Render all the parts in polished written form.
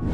Hi,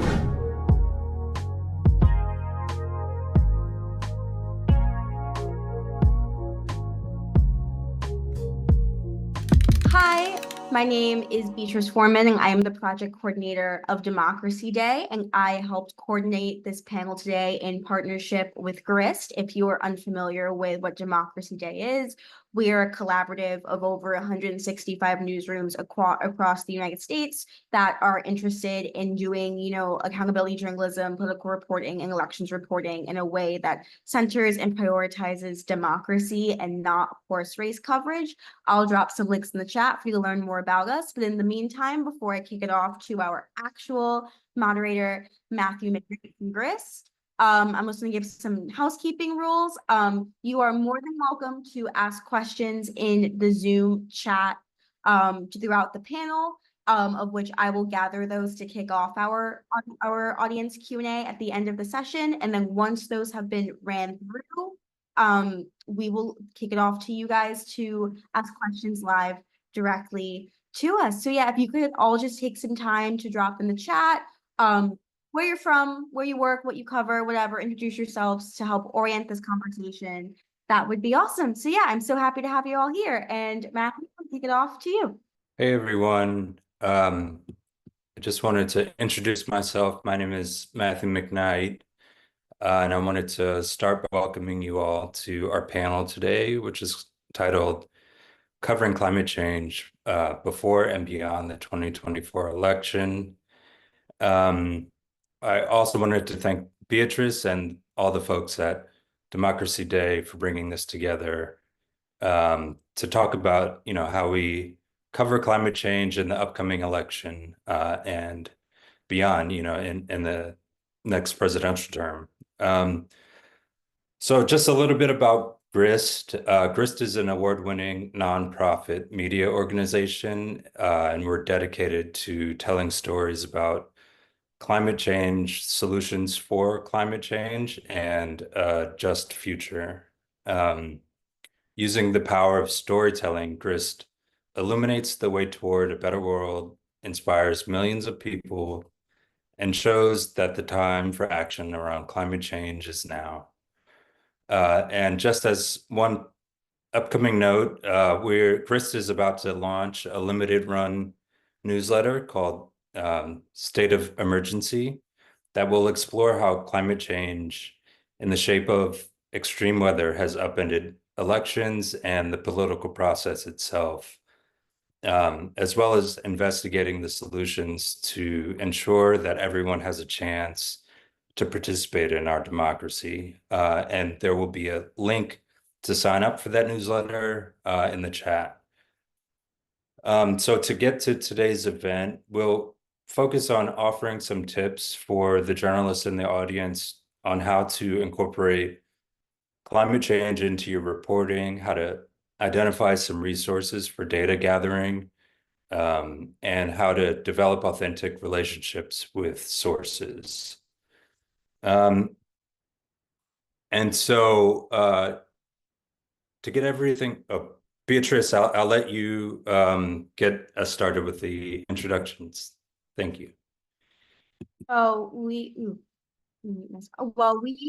my name is Beatrice Foreman, and I am the project coordinator of Democracy Day, and I helped coordinate this panel today in partnership with Grist. If you are unfamiliar with what Democracy Day is, we are a collaborative of over 165 newsrooms across the United States that are interested in doing, accountability journalism, political reporting, and elections reporting in a way that centers and prioritizes democracy and not horse race coverage. I'll drop some links in the chat for you to learn more about us. But in the meantime, before I kick it off to our actual moderator, Matthew McKnight from Grist, I'm just going to give some housekeeping rules. You are more than welcome to ask questions in the Zoom chat throughout the panel, of which I will gather those to kick off our audience Q&A at the end of the session. And then once those have been ran through, we will kick it off to you guys to ask questions live directly to us. So yeah, if you could all just take some time to drop in the chat, where you're from, where you work, what you cover, whatever, introduce yourselves to help orient this conversation. That would be awesome. So yeah, I'm so happy to have you all here. And Matthew, I'll kick it off to you. Hey everyone. I just wanted to introduce myself. My name is Matthew McKnight, and I wanted to start by welcoming you all to our panel today, which is titled Covering Climate Change Before and Beyond the 2024 Election. I also wanted to thank Beatrice and all the folks at Democracy Day for bringing this together to talk about, how we cover climate change in the upcoming election and beyond, in the next presidential term. So just a little bit about Grist. Grist is an award-winning nonprofit media organization, and we're dedicated to telling stories about climate change, solutions for climate change, and a just future. Using the power of storytelling, Grist illuminates the way toward a better world, inspires millions of people, and shows that the time for action around climate change is now. And just as one upcoming note, Grist is about to launch a limited run newsletter called State of Emergency that will explore how climate change in the shape of extreme weather has upended elections and the political process itself, as well as investigating the solutions to ensure that everyone has a chance to participate in our democracy. And there will be a link to sign up for that newsletter in the chat. So to get to today's event, we'll focus on offering some tips for the journalists in the audience on how to incorporate climate change into your reporting, how to identify some resources for data gathering, and how to develop authentic relationships with sources. And so to get everything, Beatrice, I'll let you get us started with the introductions. Thank you. Well, we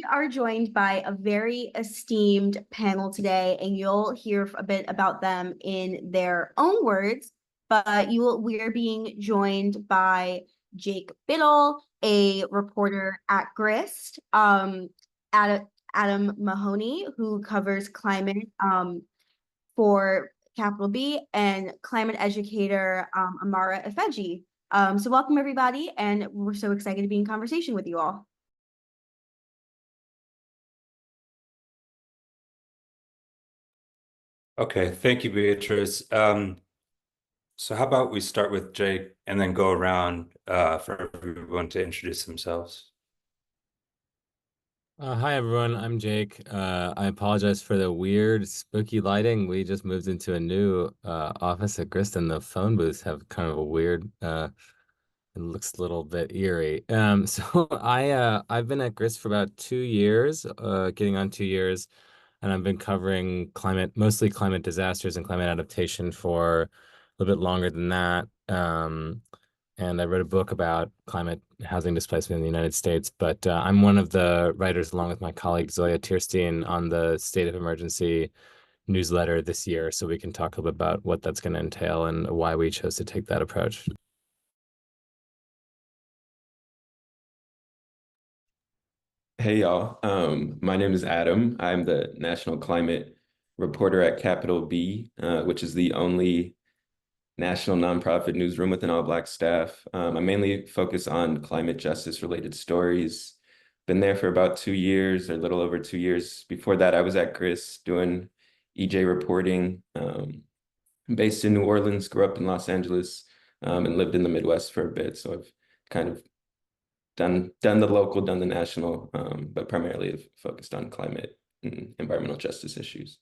are joined by a very esteemed panel today, and you'll hear a bit about them in their own words. But we're being joined by Jake Biddle, a reporter at Grist, Adam Mahoney, who covers climate for Capital B, and climate educator Amara Ifeji. So welcome everybody, and we're so excited to be in conversation with you all. Okay, thank you, Beatrice. So how about we start with Jake and then go around for everyone to introduce themselves. Hi, everyone. I'm Jake. I apologize for the weird, spooky lighting. We just moved into a new office at Grist, and the phone booths have kind of a weird, it looks a little bit eerie. So I've been at Grist for about 2 years, getting on 2 years, and I've been covering mostly climate disasters and climate adaptation for a little bit longer than that. and I wrote a book about climate housing displacement in the United States. But I'm one of the writers, along with my colleague Zoya Tirstein, on the State of Emergency newsletter this year. So we can talk a little bit about what that's going to entail and why we chose to take that approach. Hey y'all, my name is Adam. I'm the national climate reporter at Capital B, which is the only national nonprofit newsroom with an all-Black staff. I mainly focus on climate justice related stories. Been there for about 2 years, or a little over 2 years. Before that, I was at Grist doing EJ reporting. Based in New Orleans, grew up in Los Angeles, and lived in the Midwest for a bit. So I've kind of done the local, done the national, but primarily have focused on climate and environmental justice issues.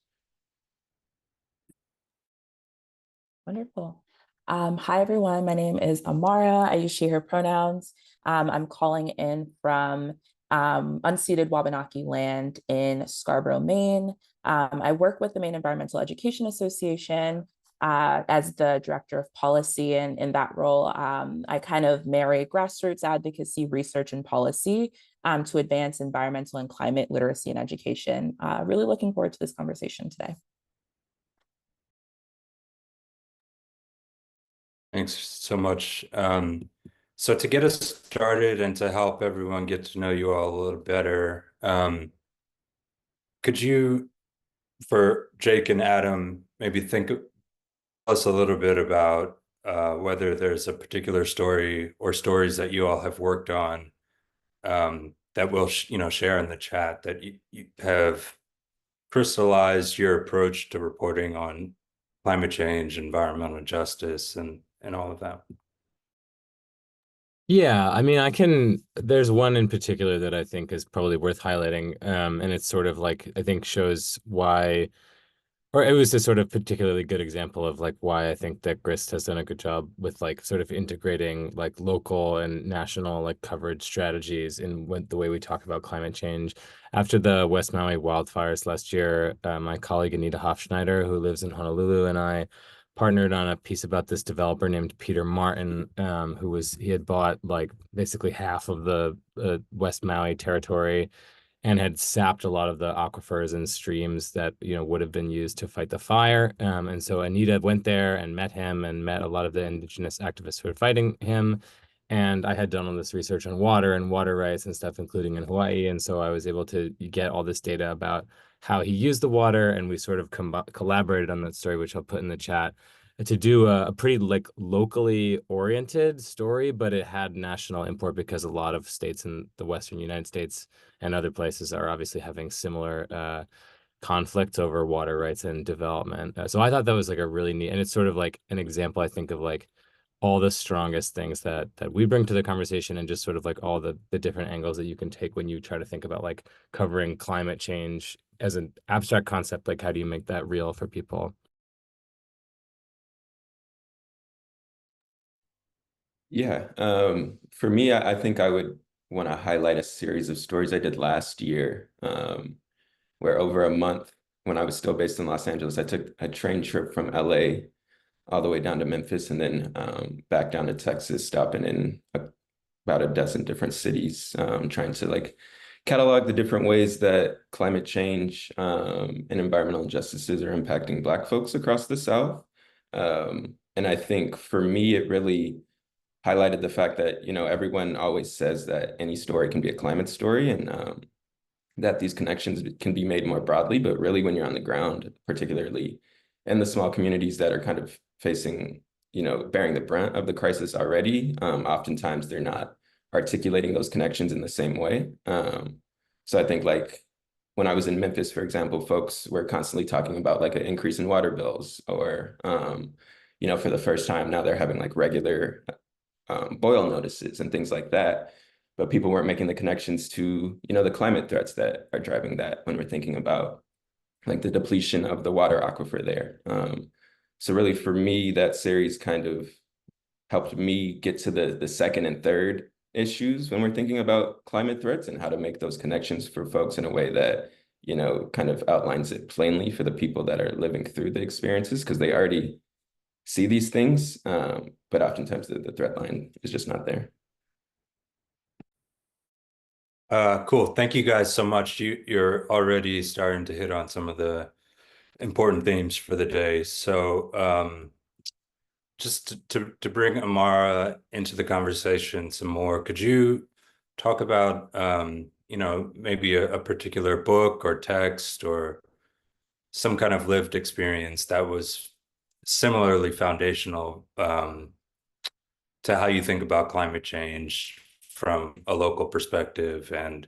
Wonderful. Hi, everyone. My name is Amara. I use she, her pronouns. I'm calling in from unceded Wabanaki land in Scarborough, Maine. I work with the Maine Environmental Education Association as the director of policy. And in that role, I kind of marry grassroots advocacy, research, and policy to advance environmental and climate literacy and education. Really looking forward to this conversation today. Thanks so much. So to get us started and to help everyone get to know you all a little better, could you, for Jake and Adam, maybe think us a little bit about whether there's a particular story or stories that you all have worked on that we'll share in the chat that you have crystallized your approach to reporting on climate change, environmental justice, and all of that. Yeah, I mean, there's one in particular that I think is probably worth highlighting. And it's sort of like, I think shows why, or it was a sort of particularly good example of like why I think that Grist has done a good job with like sort of integrating like local and national like coverage strategies in the way we talk about climate change. After the West Maui wildfires last year, my colleague Anita Hofschneider, who lives in Honolulu, and I partnered on a piece about this developer named Peter Martin, he had bought like basically half of the West Maui territory and had sapped a lot of the aquifers and streams that would have been used to fight the fire. And so Anita went there and met him and met a lot of the indigenous activists who were fighting him. And I had done all this research on water and water rights and stuff, including in Hawaii. And so I was able to get all this data about how he used the water, and we sort of collaborated on that story, which I'll put in the chat, to do a pretty like locally oriented story, but it had national import because a lot of states in the Western United States and other places are obviously having similar conflicts over water rights and development. So I thought that was like a really neat, and it's sort of like an example, I think, of like all the strongest things that we bring to the conversation, and just sort of like all the different angles that you can take when you try to think about like covering climate change as an abstract concept. Like, how do you make that real for people? Yeah, for me, I think I would want to highlight a series of stories I did last year, where over a month, when I was still based in Los Angeles, I took a train trip from LA all the way down to Memphis, and then back down to Texas, stopping in about a dozen different cities, trying to like catalog the different ways that climate change and environmental injustices are impacting Black folks across the South. And I think for me, it really highlighted the fact that, everyone always says that any story can be a climate story, and that these connections can be made more broadly, but really when you're on the ground, particularly in the small communities that are kind of facing, bearing the brunt of the crisis already, oftentimes they're not articulating those connections in the same way. So I think like when I was in Memphis, for example, folks were constantly talking about like an increase in water bills, or, for the first time now they're having like regular boil notices and things like that. But people weren't making the connections to, the climate threats that are driving that when we're thinking about like the depletion of the water aquifer there. So really for me, that series kind of helped me get to the second and third issues when we're thinking about climate threats, and how to make those connections for folks in a way that, kind of outlines it plainly for the people that are living through the experiences, because they already see these things, but oftentimes the thread line is just not there. Cool. Thank you guys so much. You're already starting to hit on some of the important themes for the day. So just to bring Amara into the conversation some more, could you talk about maybe a particular book or text or some kind of lived experience that was similarly foundational to how you think about climate change from a local perspective, and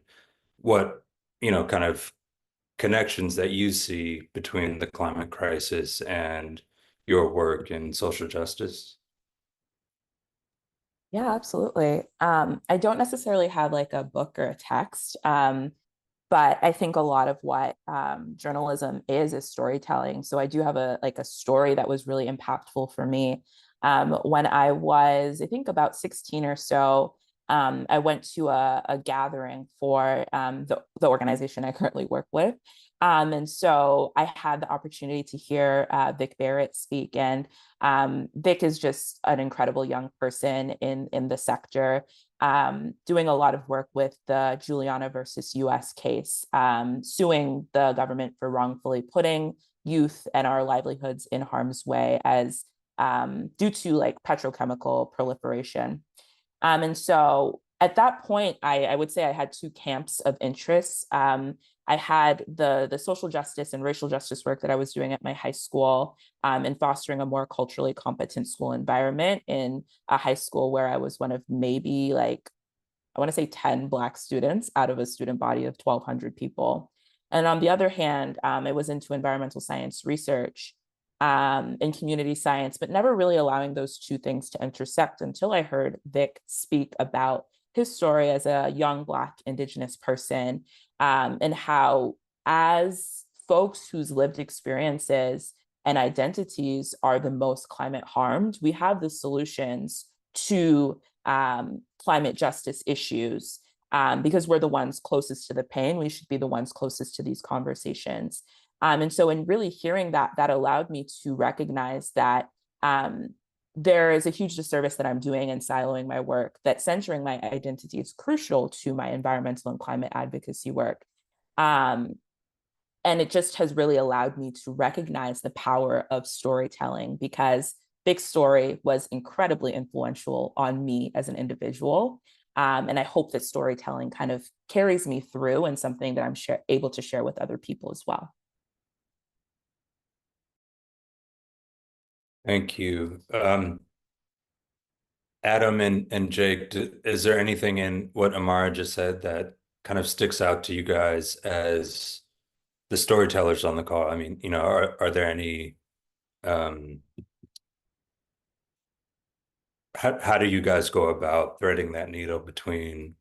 what kind of connections that you see between the climate crisis and your work in social justice? Yeah, absolutely. I don't necessarily have like a book or a text, but I think a lot of what journalism is storytelling. So I do have a story that was really impactful for me. When I was, I think, about 16 or so, I went to a gathering for the organization I currently work with. And so I had the opportunity to hear Vic Barrett speak. And Vic is just an incredible young person in the sector, doing a lot of work with the Juliana versus US case, suing the government for wrongfully putting youth and our livelihoods in harm's way as due to like petrochemical proliferation. And so at that point, I would say I had two camps of interests. I had the social justice and racial justice work that I was doing at my high school, and fostering a more culturally competent school environment in a high school where I was one of maybe like, I want to say 10 Black students out of a student body of 1,200 people. And on the other hand, I was into environmental science research and community science, but never really allowing those two things to intersect until I heard Vic speak about his story as a young Black Indigenous person, and how, as folks whose lived experiences and identities are the most climate harmed, we have the solutions to climate justice issues. Because we're the ones closest to the pain, we should be the ones closest to these conversations. And so in really hearing that, that allowed me to recognize that there is a huge disservice that I'm doing in siloing my work, that centering my identity is crucial to my environmental and climate advocacy work. And it just has really allowed me to recognize the power of storytelling, because Vic's story was incredibly influential on me as an individual. And I hope that storytelling kind of carries me through and something that I'm able to share with other people as well. Thank you. Adam and Jake, is there anything in what Amara just said that kind of sticks out to you guys as the storytellers on the call? I mean, are there any, how do you guys go about threading that needle between,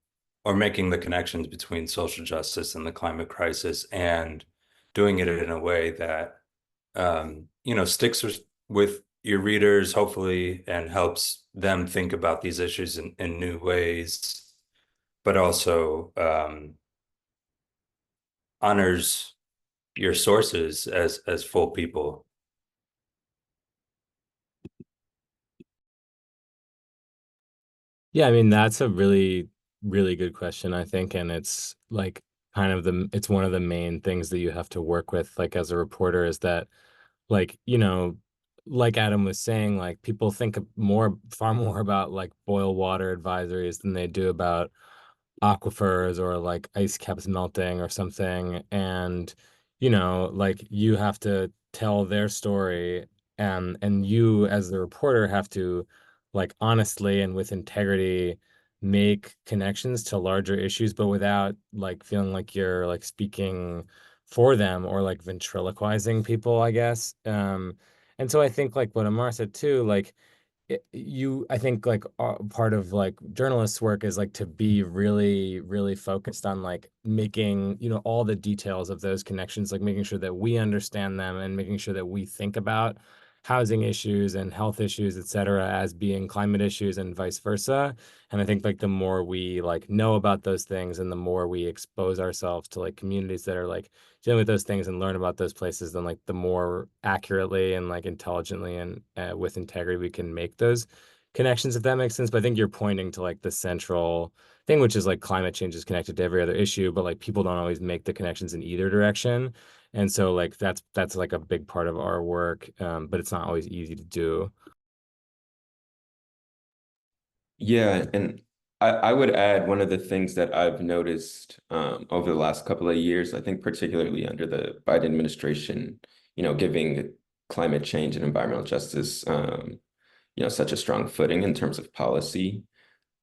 or making the connections between social justice and the climate crisis, and doing it in a way that, sticks with your readers, hopefully, and helps them think about these issues in new ways, but also honors your sources as full people? Yeah, I mean, that's a really, really good question, I think. And it's like kind of it's one of the main things that you have to work with, like as a reporter, is that, like, like Adam was saying, like people think far more about like boil water advisories than they do about aquifers or like ice caps melting or something. And like you have to tell their story, and you as the reporter have to, like, honestly and with integrity, make connections to larger issues, but without like feeling like you're like speaking for them or like ventriloquizing people, I guess. And so I think, like what Amar said too, like I think, like part of like journalists' work is like to be really, really focused on like making, all the details of those connections, like making sure that we understand them and making sure that we think about housing issues and health issues, et cetera, as being climate issues and vice versa. And I think like the more we like know about those things and the more we expose ourselves to like communities that are like dealing with those things and learn about those places, then like the more accurately and like intelligently and with integrity we can make those connections, if that makes sense. But I think you're pointing to like the central thing, which is like climate change is connected to every other issue, but like people don't always make the connections in either direction. And so like that's like a big part of our work, but it's not always easy to do. Yeah, and I would add one of the things that I've noticed over the last couple of years, I think particularly under the Biden administration, giving climate change and environmental justice, such a strong footing in terms of policy,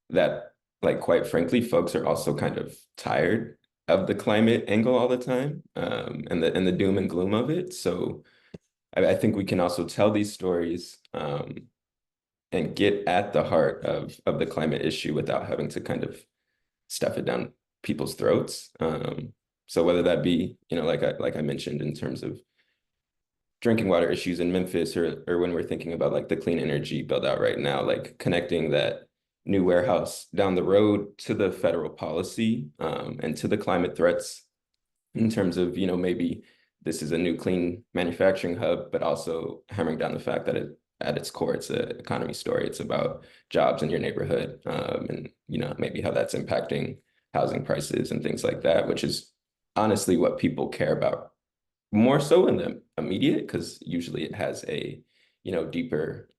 that, like, quite frankly, folks are also kind of tired of the climate angle all the time, and the doom and gloom of it. So I think we can also tell these stories, and get at the heart of the climate issue without having to kind of stuff it down people's throats. So whether that be, like I mentioned, in terms of drinking water issues in Memphis, or when we're thinking about like the clean energy build out right now, like connecting that new warehouse down the road to the federal policy, and to the climate threats, in terms of, maybe this is a new clean manufacturing hub, but also hammering down the fact that at its core, it's an economy story. It's about jobs in your neighborhood, and maybe how that's impacting housing prices and things like that, which is honestly what people care about more so in the immediate, because usually it has a deeper,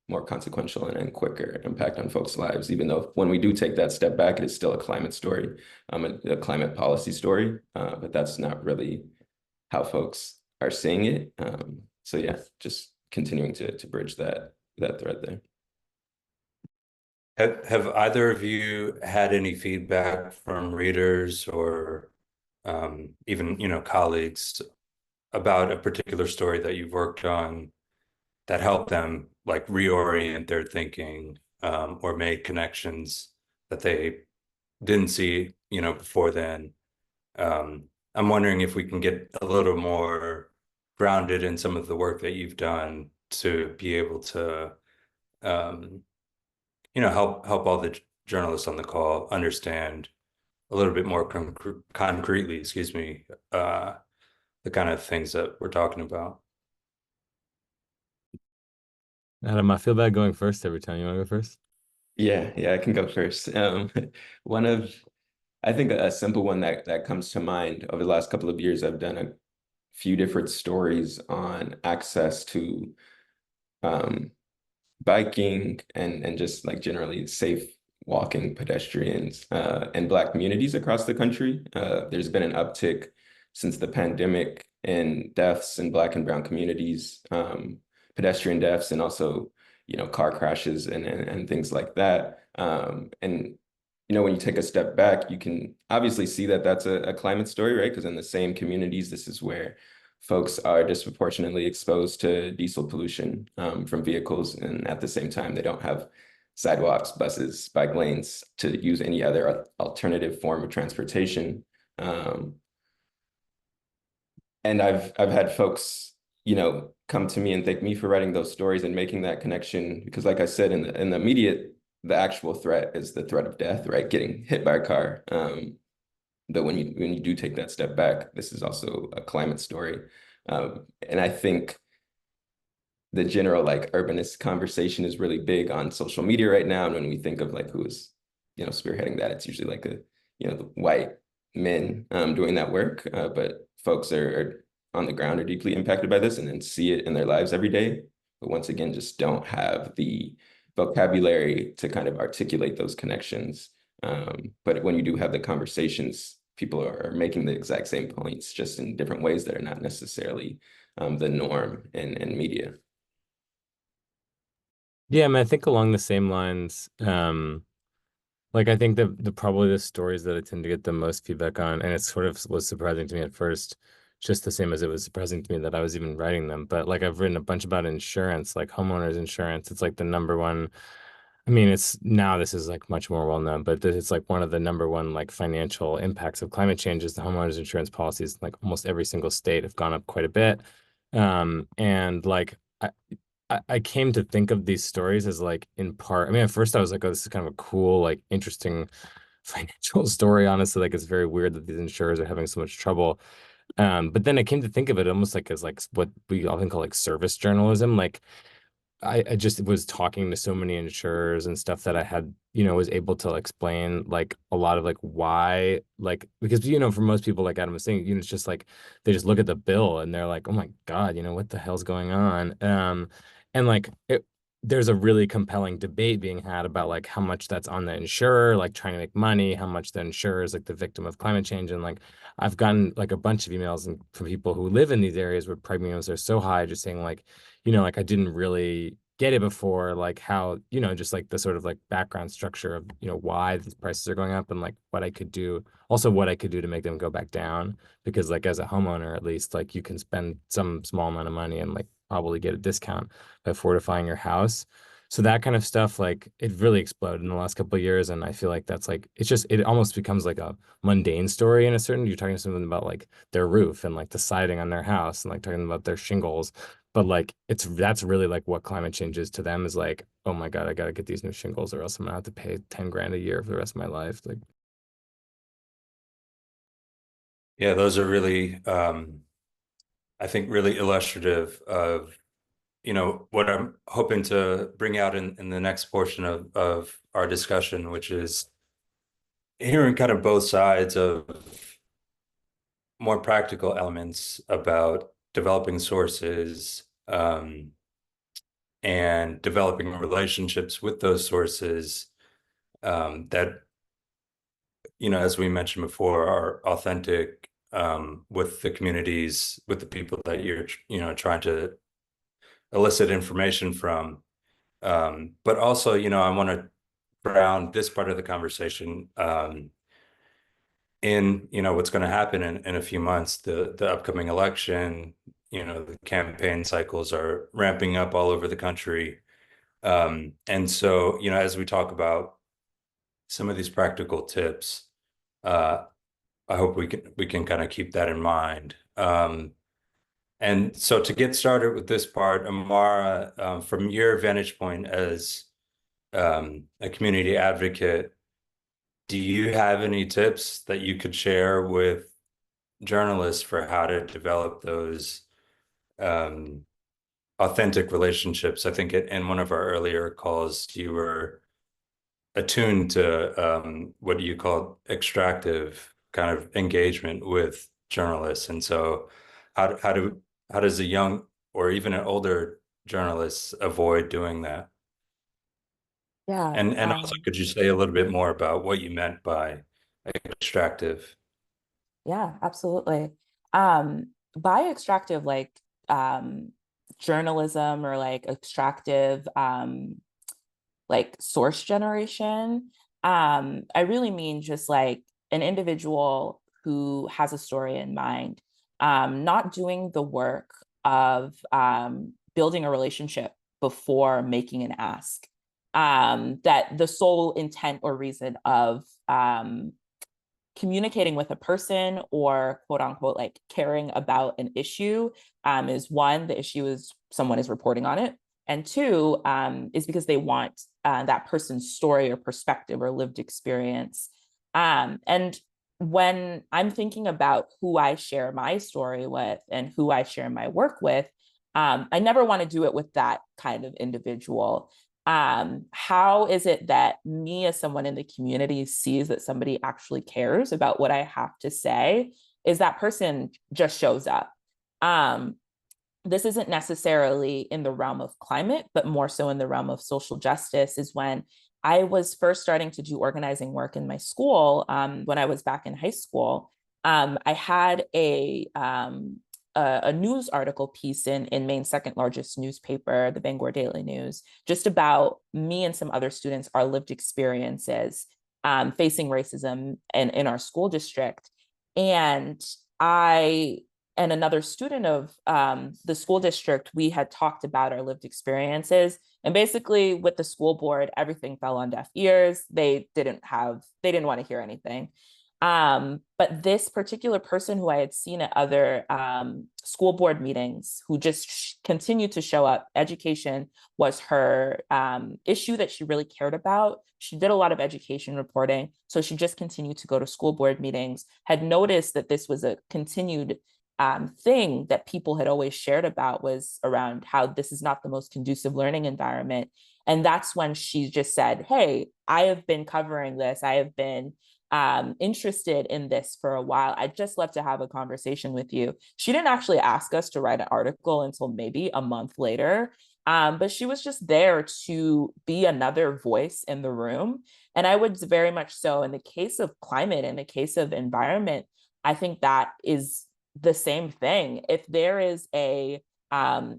more consequential and quicker impact on folks' lives, even though when we do take that step back, it is still a climate story, a climate policy story, but that's not really how folks are seeing it. So yeah, just continuing to bridge that thread there. Have either of you had any feedback from readers or even, colleagues about a particular story that you've worked on that helped them like reorient their thinking, or made connections that they didn't see, before then? I'm wondering if we can get a little more grounded in some of the work that you've done to be able to, help all the journalists on the call understand a little bit more concretely, excuse me, the kind of things that we're talking about. Adam, I feel bad going first every time. You want to go first? Yeah, I can go first. One of, I think, a simple one that comes to mind over the last couple of years, I've done a few different stories on access to biking and just like generally safe walking pedestrians, and Black communities across the country. There's been an uptick since the pandemic in deaths in Black and Brown communities, pedestrian deaths, and also, car crashes and things like that. And when you take a step back, you can obviously see that that's a climate story, right? Because in the same communities, this is where folks are disproportionately exposed to diesel pollution, from vehicles, and at the same time, they don't have sidewalks, buses, bike lanes to use any other alternative form of transportation. And I've had folks, come to me and thank me for writing those stories and making that connection, because like I said, in the immediate, the actual threat is the threat of death, right? Getting hit by a car. But when you do take that step back, this is also a climate story. And I think the general like urbanist conversation is really big on social media right now. And when we think of like who is, spearheading that, it's usually like the white men doing that work. But folks are on the ground are deeply impacted by this and then see it in their lives every day. But once again, just don't have the vocabulary to kind of articulate those connections. But when you do have the conversations, people are making the exact same points, just in different ways that are not necessarily the norm in media. Yeah, I mean, I think along the same lines, like I think the probably the stories that I tend to get the most feedback on, and it sort of was surprising to me at first, just the same as it was surprising to me that I was even writing them. But like I've written a bunch about insurance, like homeowners insurance. It's like the number one. I mean, it's now this is like much more well known, but it's like one of the number one like financial impacts of climate change is the homeowners insurance policies. Like almost every single state have gone up quite a bit. And like I came to think of these stories as like in part, I mean, at first I was like, oh, this is kind of a cool, like interesting financial story. Honestly, like it's very weird that these insurers are having so much trouble. But then I came to think of it almost like as like what we often call like service journalism. Like I just was talking to so many insurers and stuff that I had, was able to explain like a lot of like why, like, because, for most people, like Adam was saying, it's just like, they just look at the bill and they're like, oh my God, what the hell's going on? And like, there's a really compelling debate being had about like how much that's on the insurer, like trying to make money, how much the insurer is like the victim of climate change. And like, I've gotten like a bunch of emails from people who live in these areas where premiums are so high, just saying like, like I didn't really get it before, like how, just like the sort of like background structure of, why these prices are going up and like what I could do, also what I could do to make them go back down. Because like as a homeowner, at least like you can spend some small amount of money and like probably get a discount by fortifying your house. So that kind of stuff, like it really exploded in the last couple of years. And I feel like that's like, it almost becomes like a mundane story in a certain, you're talking to someone about like their roof and like the siding on their house and like talking about their shingles. But like that's really like what climate change is to them, is like, oh my God, I gotta get these new shingles or else I'm gonna have to pay 10 grand a year for the rest of my life. Like, Yeah, those are really, I think, really illustrative of, what I'm hoping to bring out in the next portion of our discussion, which is hearing kind of both sides of more practical elements about developing sources, and developing relationships with those sources, that, as we mentioned before, are authentic, with the communities, with the people that you're, trying to elicit information from. But also, I want to ground this part of the conversation, in, what's going to happen in a few months, the upcoming election. The campaign cycles are ramping up all over the country. And so, as we talk about some of these practical tips, uh, I hope we can kind of keep that in mind. And so to get started with this part, Amara, from your vantage point as, a community advocate, do you have any tips that you could share with journalists for how to develop those, um, authentic relationships? I think in one of our earlier calls, you were attuned to, what you call extractive kind of engagement with journalists. And so how does a young or even an older journalist avoid doing that? Yeah. And also, could you say a little bit more about what you meant by extractive? Yeah, absolutely. By extractive, like journalism or like extractive like source generation, I really mean just like an individual who has a story in mind, not doing the work of building a relationship before making an ask. That the sole intent or reason of communicating with a person or quote unquote like caring about an issue is one, the issue is someone is reporting on it, and two, is because they want that person's story or perspective or lived experience. And when I'm thinking about who I share my story with and who I share my work with, I never want to do it with that kind of individual. How is it that me as someone in the community sees that somebody actually cares about what I have to say? Is that person just shows up. This isn't necessarily in the realm of climate, but more so in the realm of social justice. Is when I was first starting to do organizing work in my school, when I was back in high school. I had a news article piece in Maine's second largest newspaper, the Bangor Daily News, just about me and some other students, our lived experiences facing racism in our school district. And I and another student of the school district, we had talked about our lived experiences. And basically with the school board, everything fell on deaf ears. They didn't want to hear anything. But this particular person who I had seen at other school board meetings, who just continued to show up, education was her issue that she really cared about. She did a lot of education reporting, so she just continued to go to school board meetings, had noticed that this was a continued thing that people had always shared about, was around how this is not the most conducive learning environment. And that's when she just said, hey, I have been covering this. I have been interested in this for a while. I'd just love to have a conversation with you. She didn't actually ask us to write an article until maybe a month later. But she was just there to be another voice in the room. And I would very much so, in the case of climate, in the case of environment, I think that is the same thing. If there is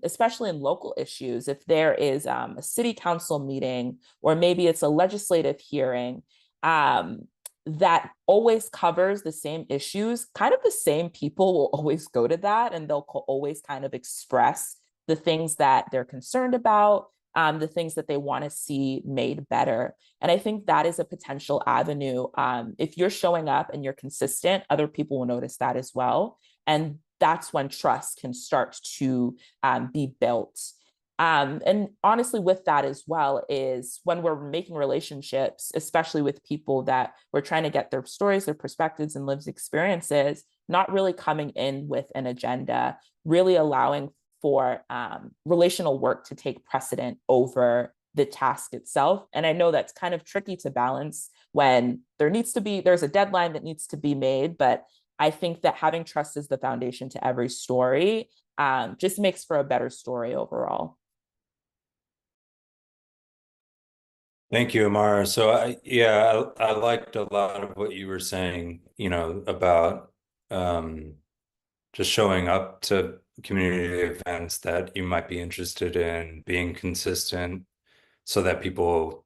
especially in local issues, if there is a city council meeting, or maybe it's a legislative hearing, that always covers the same issues, kind of the same people will always go to that, and they'll always kind of express the things that they're concerned about, the things that they want to see made better. And I think that is a potential avenue. If you're showing up and you're consistent, other people will notice that as well. And that's when trust can start to be built. And honestly, with that as well, is when we're making relationships, especially with people that we're trying to get their stories, their perspectives, and lived experiences, not really coming in with an agenda, really allowing for relational work to take precedent over the task itself. And I know that's kind of tricky to balance when there's a deadline that needs to be made, but I think that having trust as the foundation to every story just makes for a better story overall. Thank you, Amara. So I liked a lot of what you were saying, about just showing up to community events that you might be interested in, being consistent so that people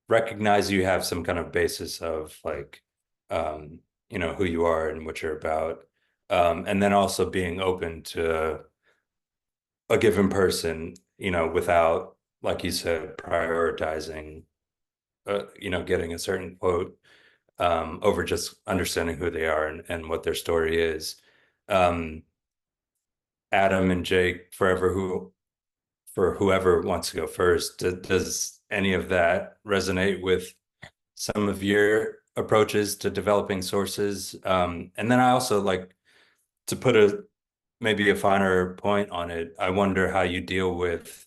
recognize you have some kind of basis of who you are and what you're about. And then also being open to a given person, without, like you said, prioritizing, getting a certain quote over just understanding who they are and what their story is. Adam and Jake, for whoever wants to go first, does any of that resonate with some of your approaches to developing sources? And then I also like to put maybe a finer point on it. I wonder how you deal with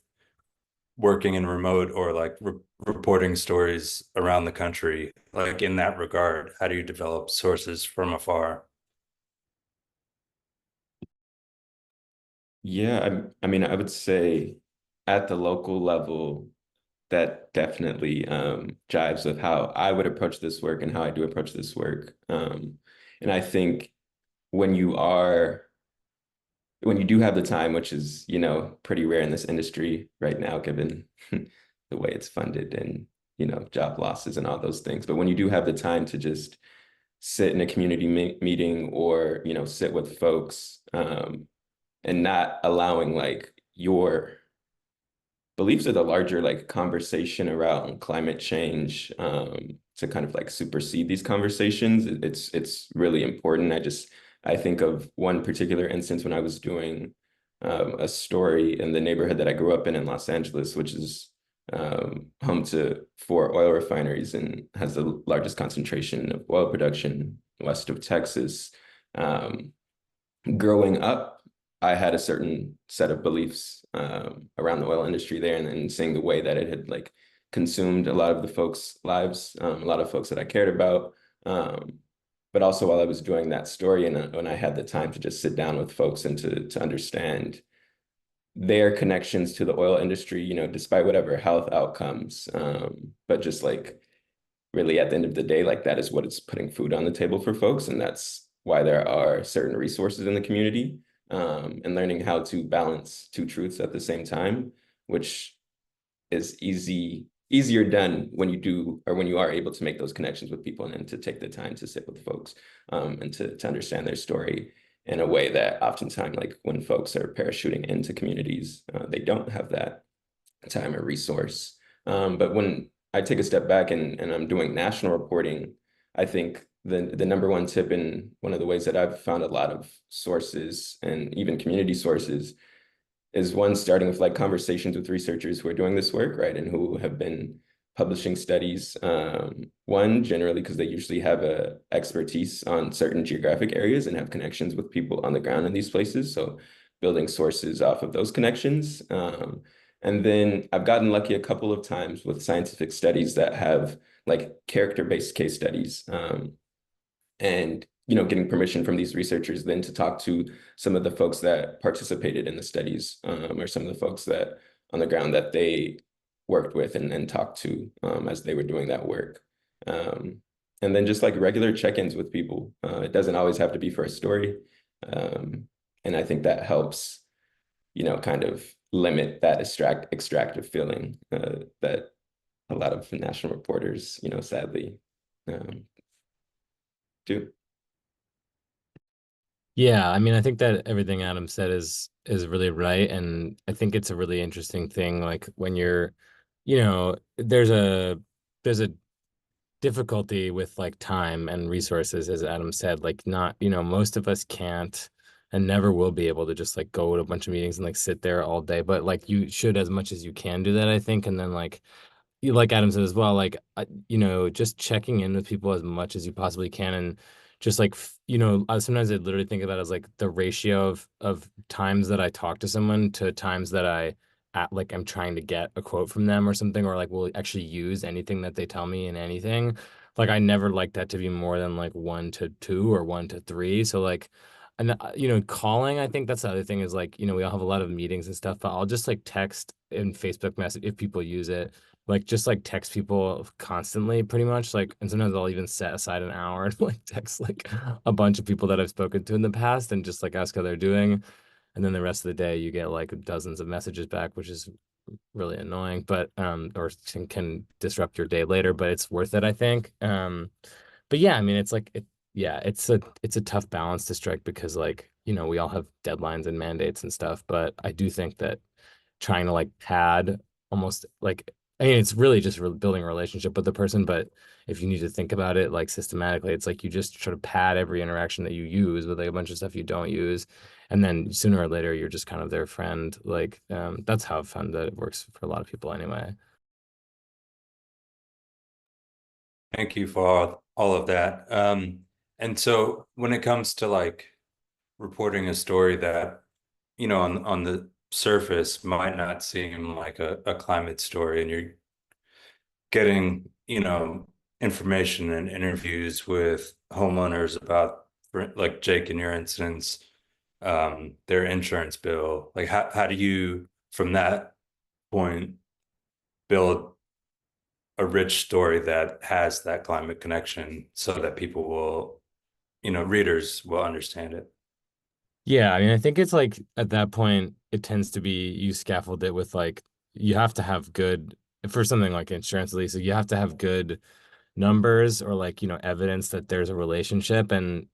working in remote or like reporting stories around the country. Like in that regard, how do you develop sources from afar? Yeah, I mean, I would say at the local level, that definitely jives with how I would approach this work and how I do approach this work. And I think when you do have the time, which is, pretty rare in this industry right now, given the way it's funded and, job losses and all those things. But when you do have the time to just sit in a community meeting or, sit with folks and not allowing like your beliefs or the larger like conversation around climate change to kind of like supersede these conversations, it's really important. I think of one particular instance when I was doing a story in the neighborhood that I grew up in Los Angeles, which is home to 4 oil refineries and has the largest concentration of oil production west of Texas. Growing up, I had a certain set of beliefs around the oil industry there, and then seeing the way that it had like consumed a lot of the folks' lives, a lot of folks that I cared about. But also while I was doing that story, and when I had the time to just sit down with folks and to understand their connections to the oil industry, despite whatever health outcomes, but just like really at the end of the day, like that is what is putting food on the table for folks, and that's why there are certain resources in the community. And learning how to balance 2 truths at the same time, which is easier done when you do, or when you are able to make those connections with people and to take the time to sit with folks and to understand their story in a way that oftentimes, like when folks are parachuting into communities, they don't have that time or resource. But when I take a step back and I'm doing national reporting, I think the number one tip, and one of the ways that I've found a lot of sources and even community sources, is one, starting with like conversations with researchers who are doing this work, right, and who have been publishing studies. One, generally because they usually have a expertise on certain geographic areas and have connections with people on the ground in these places. So building sources off of those connections. And then I've gotten lucky a couple of times with scientific studies that have like character-based case studies. And getting permission from these researchers then to talk to some of the folks that participated in the studies, or some of the folks that on the ground that they worked with and talked to as they were doing that work. And then just like regular check-ins with people. It doesn't always have to be for a story. And I think that helps, kind of limit that extractive feeling that a lot of national reporters, sadly do. Yeah, I mean, I think that everything Adam said is really right, and I think it's a really interesting thing. Like when you're, there's a difficulty with like time and resources, as Adam said. Like not, most of us can't and never will be able to just like go to a bunch of meetings and like sit there all day. But like you should, as much as you can, do that, I think. And then like like Adam said as well, like just checking in with people as much as you possibly can, and just like sometimes I literally think about it as like the ratio of times that I talk to someone to times that like I'm trying to get a quote from them or something, or like will actually use anything that they tell me in anything. Like I never like that to be more than like 1 to 2 or 1 to 3. So like, and calling, I think that's the other thing is like, we all have a lot of meetings and stuff, but I'll just like text and Facebook message if people use it, like just like text people constantly pretty much, like, and sometimes I'll even set aside an hour to like text like a bunch of people that I've spoken to in the past and just like ask how they're doing. And then the rest of the day you get like dozens of messages back, which is really annoying, but or can disrupt your day later, but it's worth it, I think. But yeah, I mean, it's like yeah, it's a tough balance to strike because like, we all have deadlines and mandates and stuff, but I do think that trying to like pad almost like, I mean, it's really just building a relationship with the person, but if you need to think about it like systematically, it's like you just try to pad every interaction that you use with like a bunch of stuff you don't use, and then sooner or later you're just kind of their friend. Like that's how I've found that it works for a lot of people anyway. Thank you for all of that. And so when it comes to like reporting a story that, on the surface might not seem like a climate story, and you're getting, information and interviews with homeowners about, like Jake in your instance, their insurance bill. Like how do you, from that point, build a rich story that has that climate connection so that people will, readers will understand it? Yeah, I mean, I think it's like at that point, it tends to be you scaffold it with like, you have to have good, for something like insurance, at least, you have to have good numbers or like, evidence that there's a relationship, and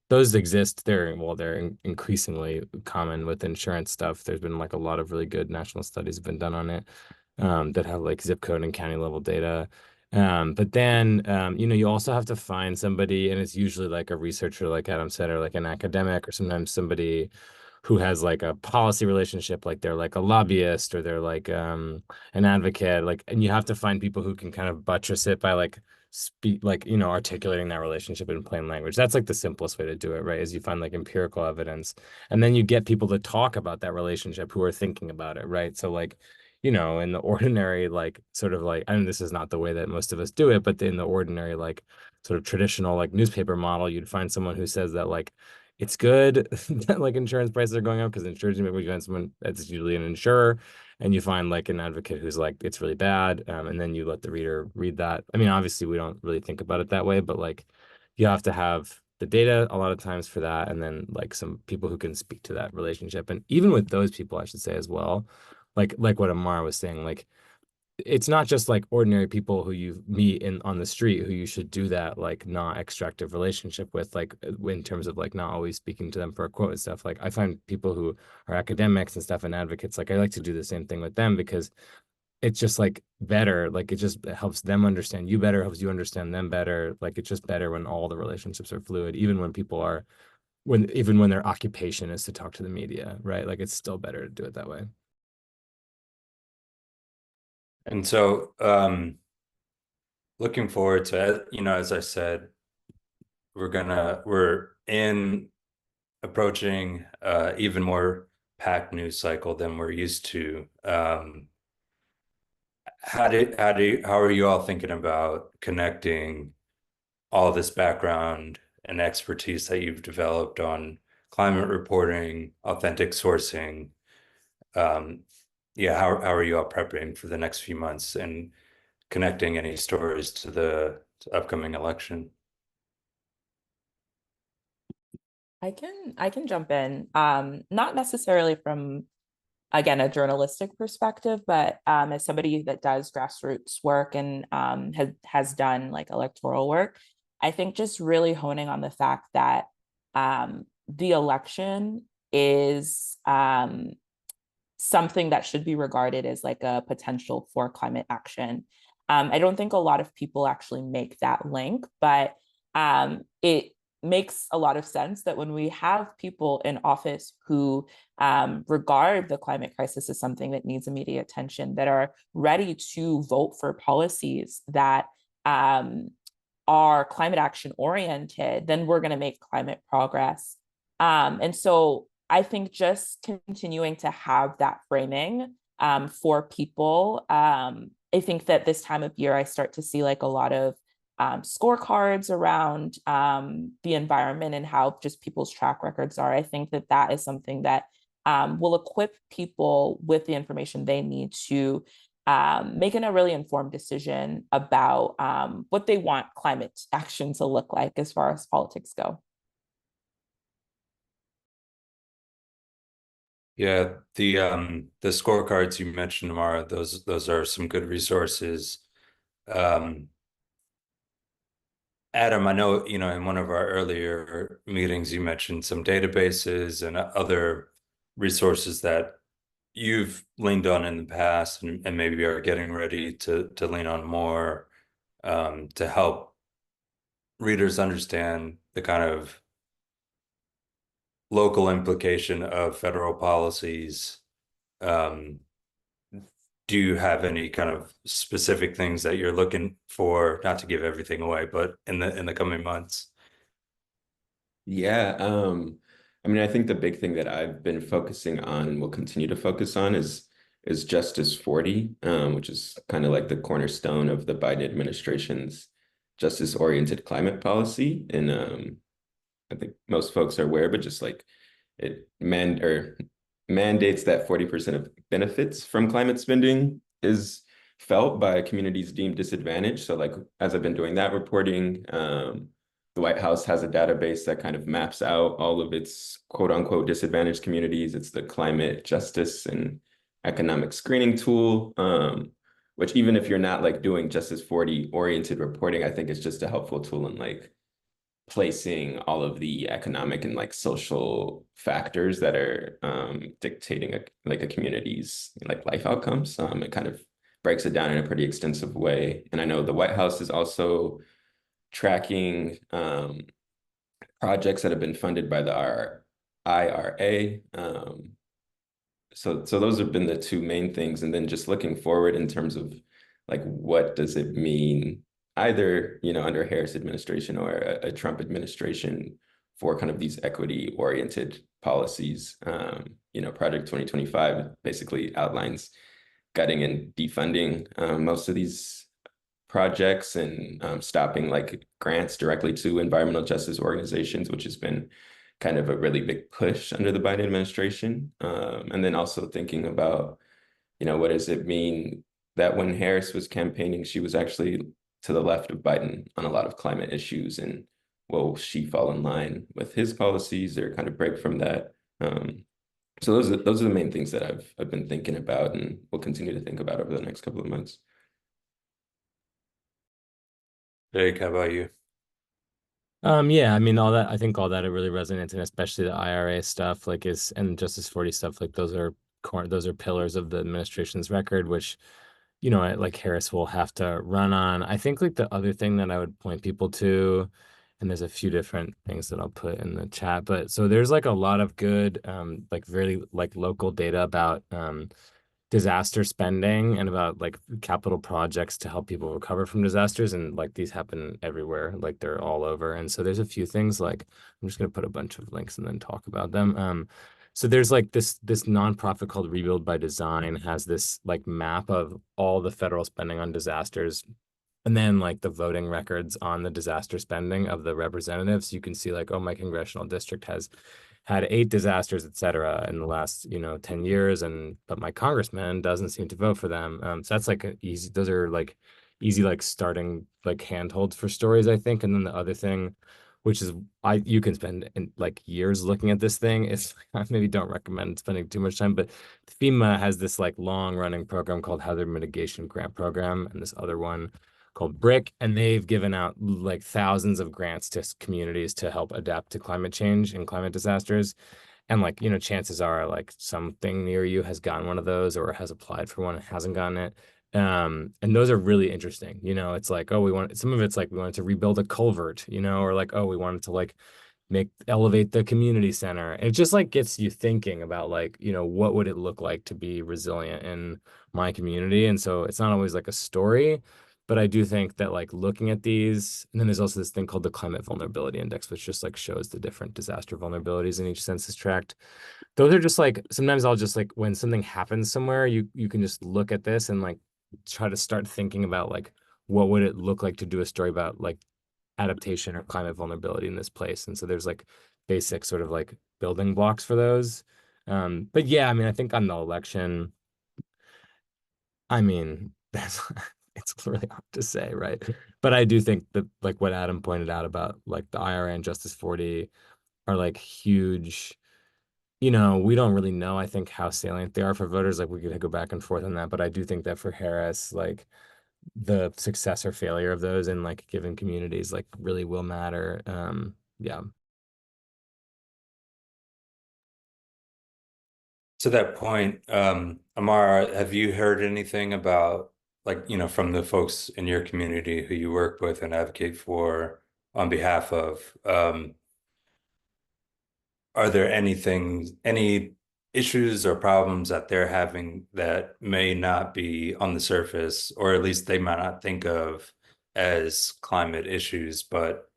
those exist. They're increasingly common with insurance stuff. There's been like a lot of really good national studies have been done on it, that have like zip code and county level data. But then, you also have to find somebody, and it's usually like a researcher, like Adam said, or like an academic, or sometimes somebody who has like a policy relationship, like they're like a lobbyist or they're like an advocate, like, and you have to find people who can kind of buttress it by like speak, like, articulating that relationship in plain language. That's like the simplest way to do it, right? Is you find like empirical evidence, and then you get people to talk about that relationship who are thinking about it, right? So like, in the ordinary, like sort of like, I mean, this is not the way that most of us do it, but in the ordinary, like sort of traditional like newspaper model, you'd find someone who says that like it's good that like insurance prices are going up because insurance, maybe you find someone that's usually an insurer, and you find like an advocate who's like it's really bad, and then you let the reader read that. I mean, obviously we don't really think about it that way, but like you have to have the data a lot of times for that, and then like some people who can speak to that relationship. And even with those people, I should say as well, like what Amara was saying, like it's not just like ordinary people who you meet on the street who you should do that like not extractive relationship with, like in terms of like not always speaking to them for a quote and stuff. Like I find people who are academics and stuff and advocates, like I like to do the same thing with them, because it's just like better. Like it just helps them understand you better, helps you understand them better. Like it's just better when all the relationships are fluid, even when people are even when their occupation is to talk to the media, right? Like it's still better to do it that way. And so, looking forward to, as I said, we're approaching even more packed news cycle than we're used to. How are you all thinking about connecting all this background and expertise that you've developed on climate reporting, authentic sourcing? How are you all prepping for the next few months and connecting any stories to the upcoming election? I can jump in. Not necessarily from, again, a journalistic perspective, but as somebody that does grassroots work and has done like electoral work, I think just really honing on the fact that the election is something that should be regarded as like a potential for climate action. I don't think a lot of people actually make that link, but it makes a lot of sense that when we have people in office who regard the climate crisis as something that needs immediate attention, that are ready to vote for policies that are climate action oriented, then we're going to make climate progress. And so I think just continuing to have that framing for people. I think that this time of year, I start to see like a lot of scorecards around the environment and how just people's track records are. I think that that is something that will equip people with the information they need to making a really informed decision about what they want climate action to look like as far as politics go. Yeah, the scorecards you mentioned, Amara, those are some good resources. Adam, I know, in one of our earlier meetings, you mentioned some databases and other resources that you've leaned on in the past and maybe are getting ready to lean on more to help readers understand the kind of local implication of federal policies. Um, do you have any kind of specific things that you're looking for, not to give everything away, but in the coming months? Yeah, I mean, I think the big thing that I've been focusing on and will continue to focus on is Justice 40, which is kind of like the cornerstone of the Biden administration's justice-oriented climate policy. And I think most folks are aware, but just like it mandates that 40% of benefits from climate spending is felt by communities deemed disadvantaged. So like as I've been doing that reporting, the White House has a database that kind of maps out all of its quote unquote disadvantaged communities. It's the climate justice and economic screening tool, which even if you're not like doing Justice 40 oriented reporting, I think it's just a helpful tool in like placing all of the economic and like social factors that are dictating like a community's like life outcomes. It kind of breaks it down in a pretty extensive way. And I know the White House is also tracking projects that have been funded by the IRA. So those have been the two main things. And then just looking forward in terms of like, what does it mean either, under Harris administration or a Trump administration for kind of these equity oriented policies. Project 2025 basically outlines gutting and defunding most of these projects and stopping like grants directly to environmental justice organizations, which has been kind of a really big push under the Biden administration. And then also thinking about, what does it mean that when Harris was campaigning, she was actually to the left of Biden on a lot of climate issues, and will she fall in line with his policies or kind of break from that? So those are the main things that I've been thinking about and will continue to think about over the next couple of months. Jake, how about you? Yeah, I mean, I think all that it really resonates, and especially the IRA stuff, like and Justice 40 stuff, like those are pillars of the administration's record, which you know, like Harris will have to run on. I think like the other thing that I would point people to, and there's a few different things that I'll put in the chat, but so there's like a lot of good, like really like local data about disaster spending and about like capital projects to help people recover from disasters. And like these happen everywhere, like they're all over. And so there's a few things like, I'm just going to put a bunch of links and then talk about them. So there's like this nonprofit called Rebuild by Design has this like map of all the federal spending on disasters, and then like the voting records on the disaster spending of the representatives. You can see like, oh, my congressional district has had 8 disasters, et cetera, in the last, 10 years. But my congressman doesn't seem to vote for them. So that's like those are like easy, like starting like handholds for stories, I think. And then the other thing, which is you can spend like years looking at this thing. It's I maybe don't recommend spending too much time, but FEMA has this like long running program called Hazard Mitigation Grant Program, and this other one called BRIC, and they've given out like thousands of grants to communities to help adapt to climate change and climate disasters. And like, chances are like something near you has gotten one of those or has applied for one and hasn't gotten it. And those are really interesting. It's like, oh, some of it's like we wanted to rebuild a culvert, or like, oh, we wanted to like elevate the community center. It just like gets you thinking about like, what would it look like to be resilient in my community? And so it's not always like a story, but I do think that like looking at these, and then there's also this thing called the Climate Vulnerability Index, which just like shows the different disaster vulnerabilities in each census tract. Those are just like, sometimes I'll just like, when something happens somewhere, you can just look at this and like try to start thinking about like, what would it look like to do a story about like adaptation or climate vulnerability in this place? And so there's like basic sort of like building blocks for those. But yeah, I mean, I think on the election, I mean, that's it's really hard to say, right? But I do think that like what Adam pointed out about like the IRA and Justice 40 are like huge. We don't really know, I think, how salient they are for voters. Like we could go back and forth on that, but I do think that for Harris, like the success or failure of those in like given communities like really will matter. Yeah. To that point, Amara, have you heard anything about like, from the folks in your community who you work with and advocate for on behalf of, are there any issues or problems that they're having that may not be on the surface, or at least they might not think of as climate issues, but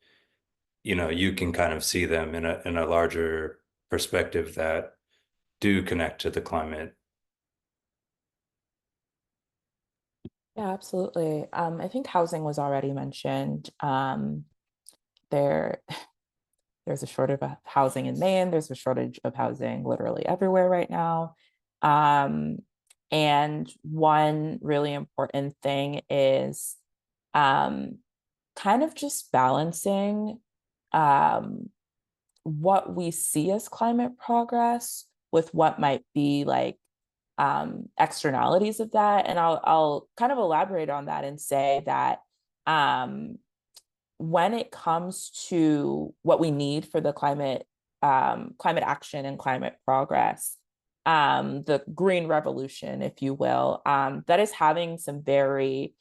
you can kind of see them in a larger perspective that do connect to the climate? Yeah, absolutely. I think housing was already mentioned. There, there's a shortage of housing in Maine. There's a shortage of housing literally everywhere right now. And one really important thing is kind of just balancing what we see as climate progress with what might be like externalities of that. And I'll kind of elaborate on that and say that when it comes to what we need for the climate action and climate progress, the green revolution, if you will, that is having some very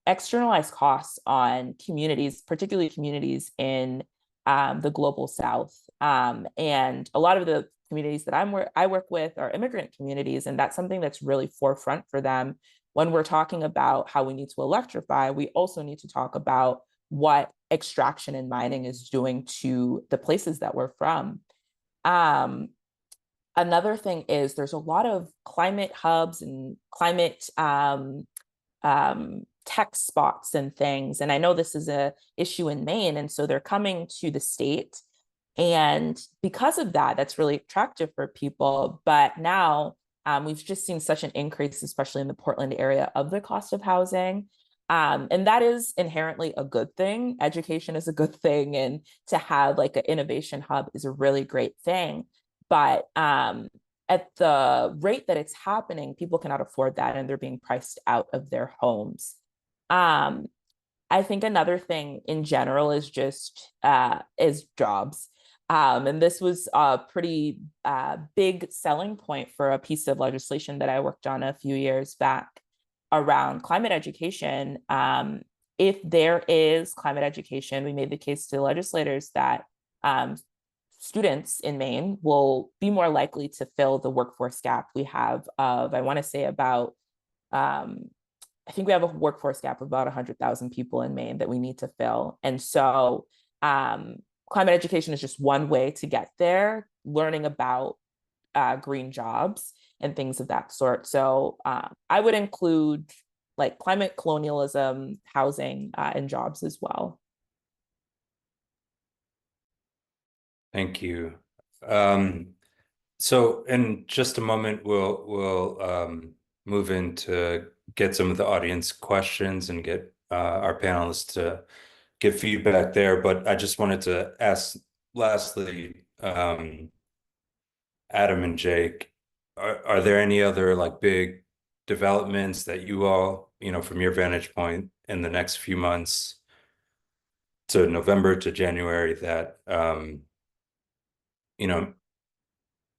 externalized costs on communities, particularly communities in the global South. And a lot of the communities that I work with are immigrant communities, and that's something that's really forefront for them. When we're talking about how we need to electrify, we also need to talk about what extraction and mining is doing to the places that we're from. Another thing is there's a lot of climate hubs and climate tech spots and things. And I know this is an issue in Maine, and so they're coming to the state. And because of that, that's really attractive for people. But now we've just seen such an increase, especially in the Portland area, of the cost of housing. And that is inherently a good thing. Education is a good thing. And to have like an innovation hub is a really great thing. But at the rate that it's happening, people cannot afford that, and they're being priced out of their homes. I think another thing in general is just is jobs. And this was a pretty big selling point for a piece of legislation that I worked on a few years back. around climate education, if there is climate education, we made the case to legislators that students in Maine will be more likely to fill the workforce gap we have of, I want to say about, I think we have a workforce gap of about 100,000 people in Maine that we need to fill. And so climate education is just one way to get there, learning about green jobs and things of that sort. So I would include like climate colonialism, housing, and jobs as well. Thank you. So in just a moment, we'll move into get some of the audience questions and get our panelists to give feedback there. But I just wanted to ask lastly, Adam and Jake, are there any other like big developments that you all, from your vantage point in the next few months to November to January that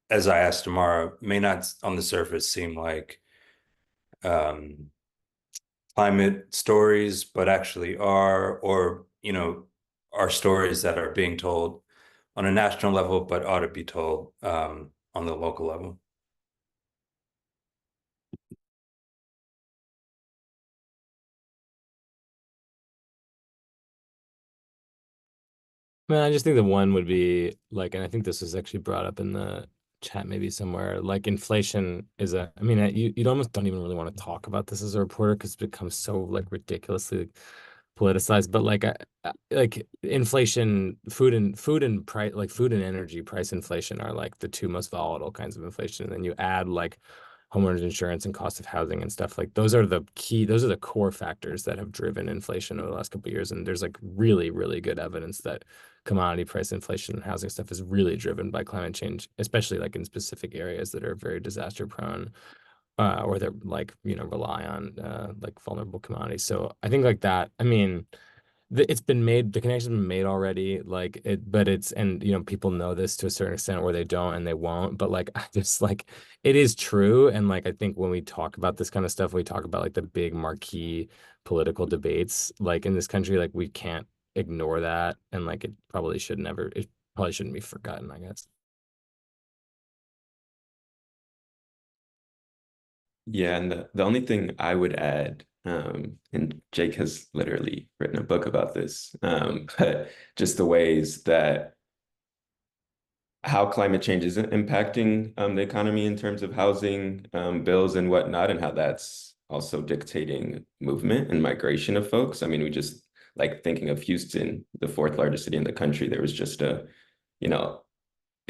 as I asked tomorrow, may not on the surface seem like climate stories, but actually are, or, are stories that are being told on a national level, but ought to be told on the local level. Man, I just think the one would be like, and I think this was actually brought up in the chat maybe somewhere, like inflation is I mean, you almost don't even really want to talk about this as a reporter because it becomes so like ridiculously politicized, but like inflation, food and price, like food and energy price inflation are like the two most volatile kinds of inflation. And then you add like homeowners insurance and cost of housing and stuff, like those are the core factors that have driven inflation over the last couple of years. And there's like really, really good evidence that commodity price inflation and housing stuff is really driven by climate change, especially like in specific areas that are very disaster prone, or that like, rely on like vulnerable commodities. So I think like that, I mean, it's been made, the connection's been made already, like it, but it's, and people know this to a certain extent, or they don't and they won't, but like I just like it is true. And like I think when we talk about this kind of stuff, we talk about like the big marquee political debates like in this country, like we can't ignore that, and like it probably shouldn't be forgotten, I guess. Yeah, and the only thing I would add, and Jake has literally written a book about this, but just the ways that how climate change is impacting the economy in terms of housing, bills and whatnot, and how that's also dictating movement and migration of folks. I mean, we just like thinking of Houston, the fourth largest city in the country, there was just a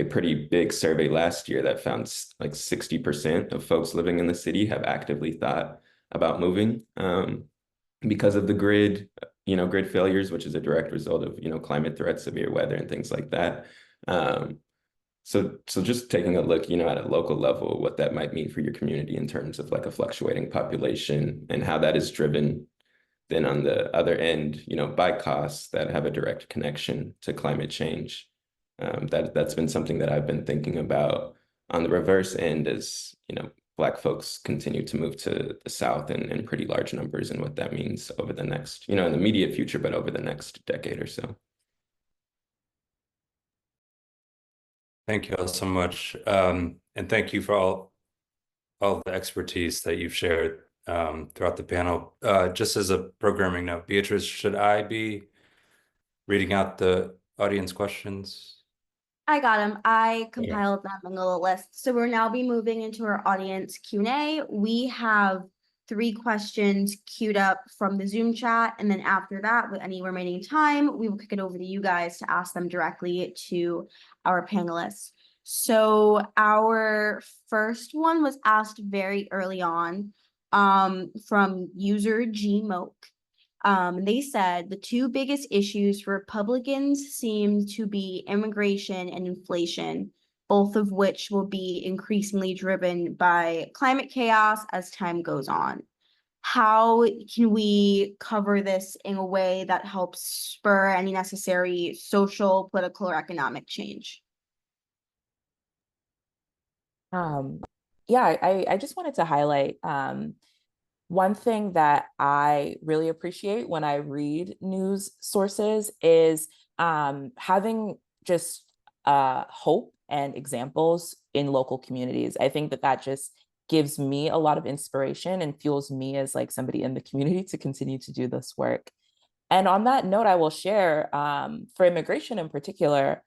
pretty big survey last year that found like 60% of folks living in the city have actively thought about moving because of the grid failures, which is a direct result of, climate threats, severe weather and things like that. So just taking a look, at a local level, what that might mean for your community in terms of like a fluctuating population and how that is driven then on the other end, by costs that have a direct connection to climate change. That's been something that I've been thinking about on the reverse end as, Black folks continue to move to the South in pretty large numbers, and what that means over the next, in the immediate future, but over the next decade or so. Thank you all so much. And thank you for all the expertise that you've shared throughout the panel. Just as a programming note, Beatrice, should I be reading out the audience questions? I got them. I compiled them in a little list. So we'll now be moving into our audience Q&A. We have 3 questions queued up from the Zoom chat. And then after that, with any remaining time, we will kick it over to you guys to ask them directly to our panelists. So our first one was asked very early on from user GMoke. They said the 2 biggest issues for Republicans seem to be immigration and inflation, both of which will be increasingly driven by climate chaos as time goes on. How can we cover this in a way that helps spur any necessary social, political, or economic change? Yeah, I just wanted to highlight One thing that I really appreciate when I read news sources is having just hope and examples in local communities. I think that that just gives me a lot of inspiration and fuels me as like somebody in the community to continue to do this work. And on that note, I will share for immigration in particular,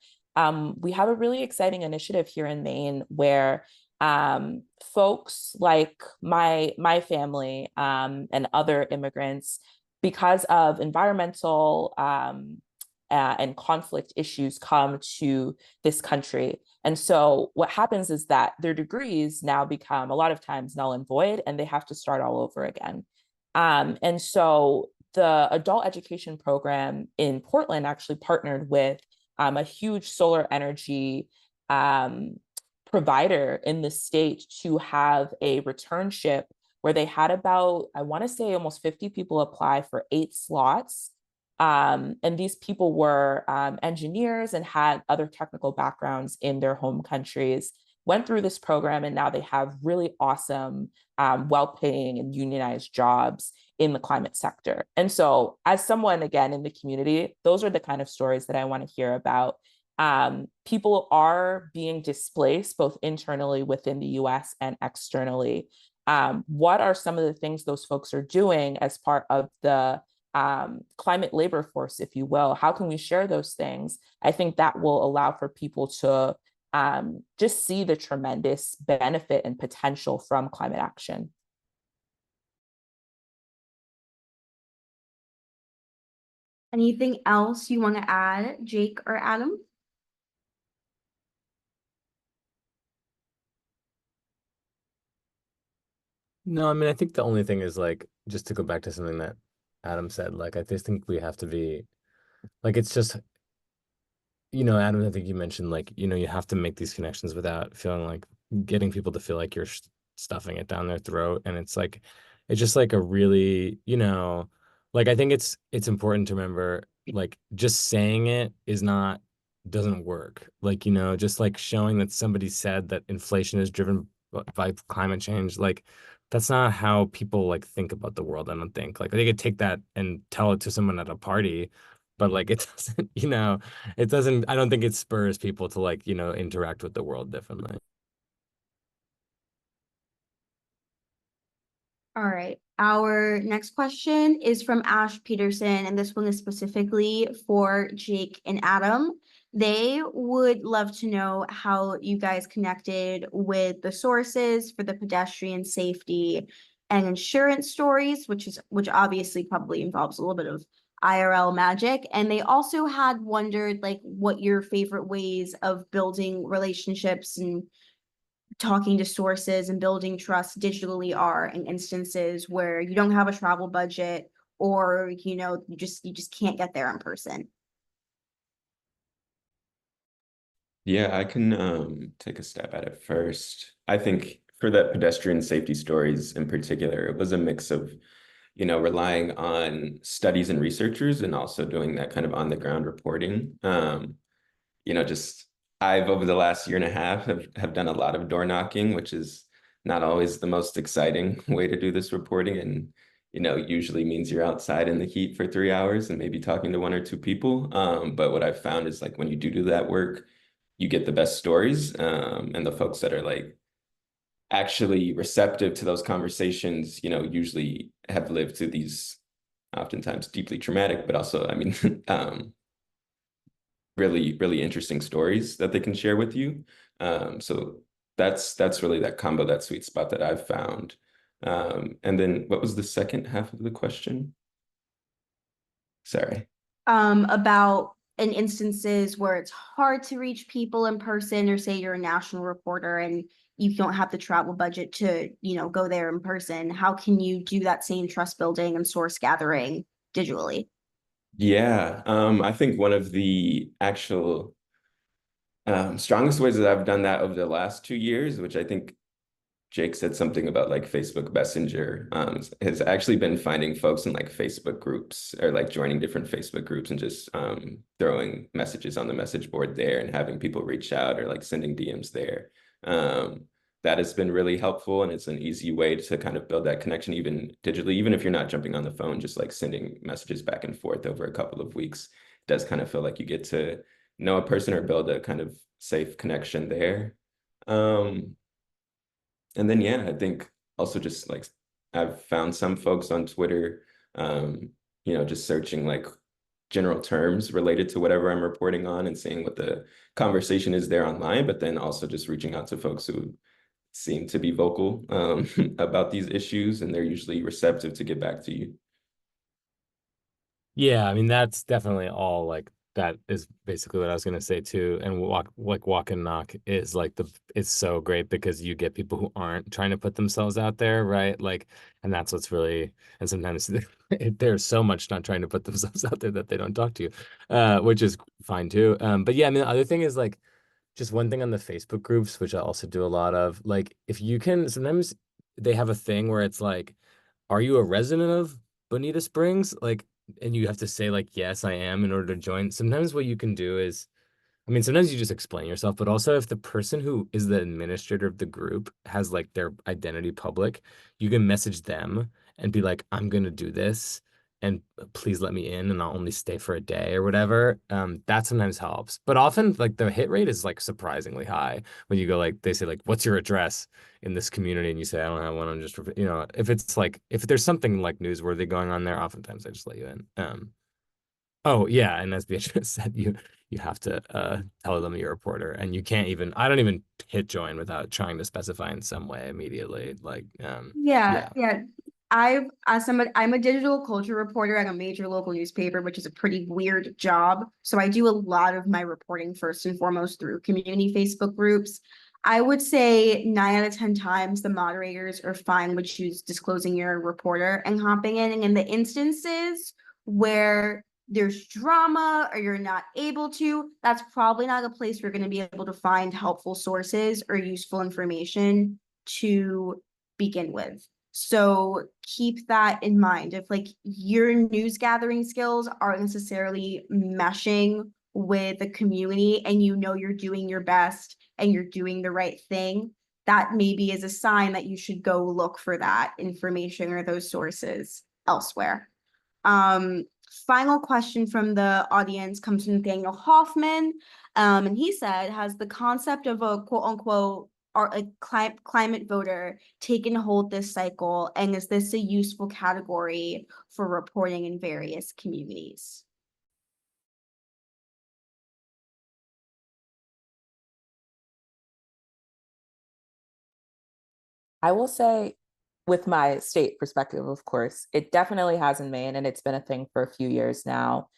we have a really exciting initiative here in Maine where folks like my family and other immigrants, because of environmental and conflict issues, come to this country. And so what happens is that their degrees now become a lot of times null and void, and they have to start all over again. And so the adult education program in Portland actually partnered with a huge solar energy provider in the state to have a returnship where they had about, I want to say almost 50 people apply for 8 slots. And these people were engineers and had other technical backgrounds in their home countries, went through this program, and now they have really awesome, well-paying and unionized jobs in the climate sector. And so as someone, again, in the community, those are the kind of stories that I want to hear about. People are being displaced both internally within the US and externally. What are some of the things those folks are doing as part of the climate labor force, if you will? How can we share those things? I think that will allow for people to just see the tremendous benefit and potential from climate action. Anything else you want to add, Jake or Adam? No, I mean, I think the only thing is like, just to go back to something that Adam said, like, I just think we have to be, like, it's just, Adam, I think you mentioned, like, you have to make these connections without feeling like getting people to feel like you're stuffing it down their throat. And it's just like a really, like, I think it's important to remember, like, just saying it doesn't work. Like, just like showing that somebody said that inflation is driven by climate change, like, that's not how people like think about the world, I don't think. Like, they could take that and tell it to someone at a party, but like, it doesn't, I don't think it spurs people to like, interact with the world differently. All right. Our next question is from Ash Peterson, and this one is specifically for Jake and Adam. They would love to know how you guys connected with the sources for the pedestrian safety and insurance stories, which obviously probably involves a little bit of IRL magic. And they also had wondered like what your favorite ways of building relationships and talking to sources and building trust digitally are in instances where you don't have a travel budget, or you just can't get there in person. Yeah, I can take a stab at it first. I think for that pedestrian safety stories in particular, it was a mix of, relying on studies and researchers and also doing that kind of on the ground reporting. Just I've over the last year and a half have done a lot of door knocking, which is not always the most exciting way to do this reporting. And, usually means you're outside in the heat for 3 hours and maybe talking to 1 or 2 people. But what I've found is like when you do that work, you get the best stories, and the folks that are like actually receptive to those conversations, usually have lived through these oftentimes deeply traumatic, but also, I mean, really, really interesting stories that they can share with you. So that's really that combo, that sweet spot that I've found. And then what was the second half of the question? Sorry. About in instances where it's hard to reach people in person, or say you're a national reporter and you don't have the travel budget to, go there in person, how can you do that same trust building and source gathering digitally? Yeah, I think one of the actual strongest ways that I've done that over the last 2 years, which I think Jake said something about like Facebook Messenger, has actually been finding folks in like Facebook groups, or like joining different Facebook groups and just throwing messages on the message board there and having people reach out, or like sending DMs there. that has been really helpful, and it's an easy way to kind of build that connection even digitally, even if you're not jumping on the phone, just like sending messages back and forth over a couple of weeks does kind of feel like you get to know a person or build a kind of safe connection there. And then, yeah, I think also just like I've found some folks on Twitter, just searching like general terms related to whatever I'm reporting on and seeing what the conversation is there online, but then also just reaching out to folks who seem to be vocal about these issues, and they're usually receptive to get back to you. Yeah, I mean that's definitely all like that is basically what I was gonna say too. And walk and knock is like it's so great because you get people who aren't trying to put themselves out there, right? Like, and that's what's really, and sometimes there's so much not trying to put themselves out there that they don't talk to you, which is fine too. But yeah, I mean the other thing is like just one thing on the Facebook groups, which I also do a lot of, like if you can, sometimes they have a thing where it's like, are you a resident of Bonita Springs? Like, and you have to say like, yes, I am in order to join. Sometimes what you can do is, I mean, sometimes you just explain yourself, but also if the person who is the administrator of the group has like their identity public, you can message them and be like, I'm gonna do this and please let me in and I'll only stay for a day or whatever. That sometimes helps. But often like the hit rate is like surprisingly high when you go like they say like, what's your address in this community? And you say, I don't have one. I'm just, if it's like if there's something like newsworthy going on there, oftentimes I just let you in. Oh yeah, and as Beatrice said, you have to tell them you're a reporter, and you can't even. I don't even hit join without trying to specify in some way immediately. Like, Yeah. I'm a digital culture reporter at a major local newspaper, which is a pretty weird job. So I do a lot of my reporting first and foremost through community Facebook groups. I would say 9 out of 10 times the moderators are fine with you disclosing you're a reporter and hopping in. And in the instances where there's drama or you're not able to, that's probably not a place you're going to be able to find helpful sources or useful information to begin with. So keep that in mind. If like your news gathering skills aren't necessarily meshing with the community and you know you're doing your best and you're doing the right thing, that maybe is a sign that you should go look for that information or those sources elsewhere. Final question from the audience comes from Nathaniel Hoffman. And he said, has the concept of a quote unquote or a climate voter taken hold this cycle? And is this a useful category for reporting in various communities? I will say, with my state perspective, of course, it definitely has in Maine, and it's been a thing for a few years now.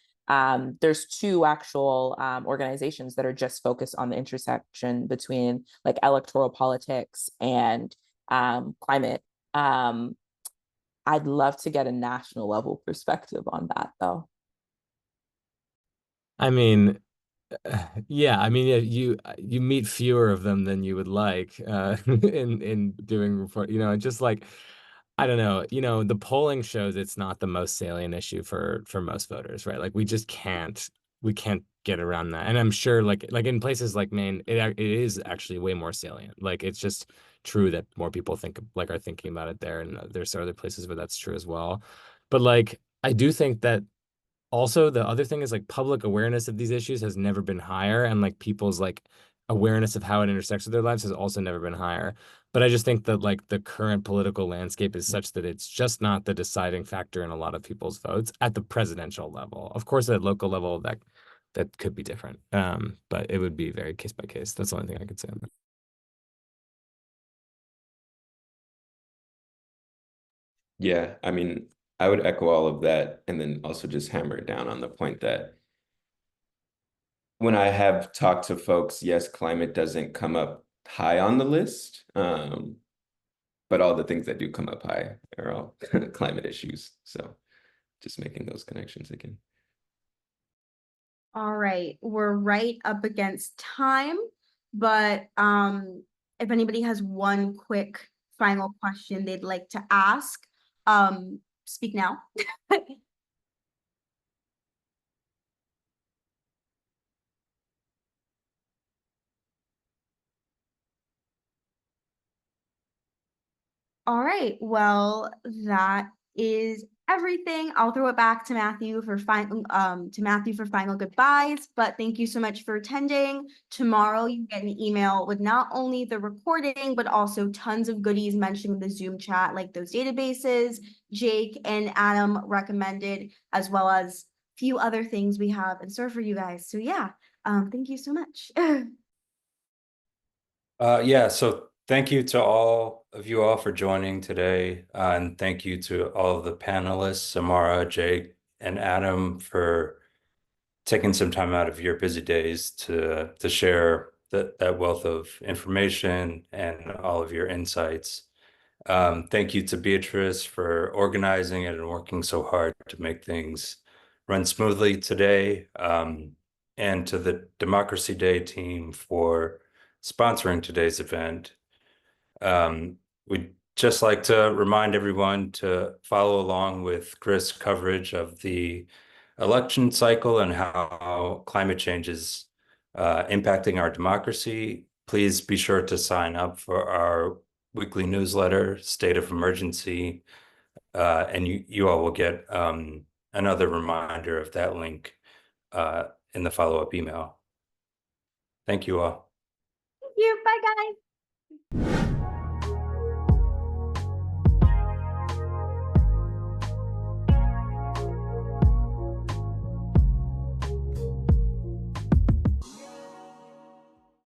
There's two actual organizations that are just focused on the intersection between like electoral politics and climate. I'd love to get a national level perspective on that, though. I mean, yeah, I mean, yeah, you meet fewer of them than you would like in doing report. Just like I don't know, the polling shows it's not the most salient issue for most voters, right? Like we can't get around that. And I'm sure like in places like Maine, it is actually way more salient. Like it's just true that more people are thinking about it there, and there's other places where that's true as well. But like I do think that also the other thing is like public awareness of these issues has never been higher, and like people's like awareness of how it intersects with their lives has also never been higher. But I just think that like the current political landscape is such that it's just not the deciding factor in a lot of people's votes at the presidential level. Of course, at local level that could be different. But it would be very case by case. That's the only thing I could say on that. Yeah, I mean, I would echo all of that, and then also just hammer it down on the point that when I have talked to folks, yes, climate doesn't come up high on the list, but all the things that do come up high are all climate issues. So just making those connections again. All right, we're right up against time, but if anybody has one quick final question they'd like to ask, speak now. All right, well, that is everything. I'll throw it back to Matthew for final goodbyes, but thank you so much for attending. Tomorrow you get an email with not only the recording, but also tons of goodies mentioned in the Zoom chat, like those databases Jake and Adam recommended, as well as a few other things we have in store for you guys. So yeah, thank you so much. Yeah, so thank you to all of you all for joining today. And thank you to all of the panelists, Samara, Jake, and Adam, for taking some time out of your busy days to share that wealth of information and all of your insights. Thank you to Beatrice for organizing it and working so hard to make things run smoothly today. And to the Democracy Day team for sponsoring today's event. We'd just like to remind everyone to follow along with Grist's coverage of the election cycle and how climate change is impacting our democracy. Please be sure to sign up for our weekly newsletter, State of Emergency, and you all will get another reminder of that link in the follow-up email. Thank you all. Thank you. Bye, guys.